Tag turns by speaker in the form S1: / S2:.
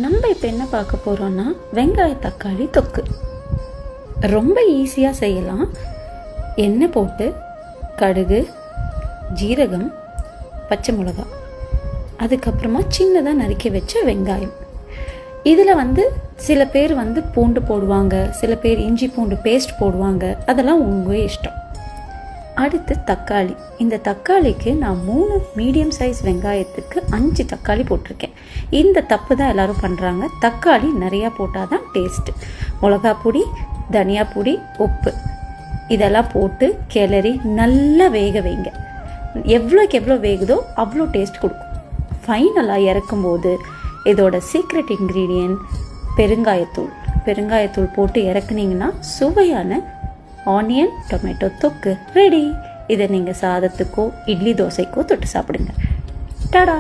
S1: நம்ம இப்போ என்ன பார்க்க போகிறோன்னா வெங்காய தக்காளி தொக்கு. ரொம்ப ஈஸியாக செய்யலாம். எண்ணெய் போட்டு கடுகு, ஜீரகம், பச்சை மிளகாய், அதுக்கப்புறமா சின்னதாக நறுக்கி வச்ச வெங்காயம். இதில் சில பேர் பூண்டு போடுவாங்க, சில பேர் இஞ்சி பூண்டு பேஸ்ட் போடுவாங்க. அதெல்லாம் உங்கள் இஷ்டம். அடுத்து தக்காளி. இந்த தக்காளிக்கு நான் 3 மீடியம் சைஸ் வெங்காயத்துக்கு 5 தக்காளி போட்டிருக்கேன். இந்த தப்பு தான் எல்லோரும் பண்ணுறாங்க. தக்காளி நிறையா போட்டால் தான் டேஸ்ட்டு. மிளகா பொடி, தனியா பொடி, உப்பு இதெல்லாம் போட்டு கிளறி நல்லா வேக வைங்க. எவ்வளோக்கு எவ்வளோ வேகுதோ அவ்வளோ டேஸ்ட் கொடுக்கும். ஃபைனலாக இறக்கும்போது இதோட சீக்ரெட் இன்க்ரீடியன்ட் பெருங்காயத்தூள் போட்டு இறக்குனீங்கன்னா சுவையான ஆனியன் டொமேட்டோ தொக்கு ரெடி. இதை நீங்கள் சாதத்துக்கோ இட்லி தோசைக்கோ தொட்டு சாப்பிடுங்க. டடா.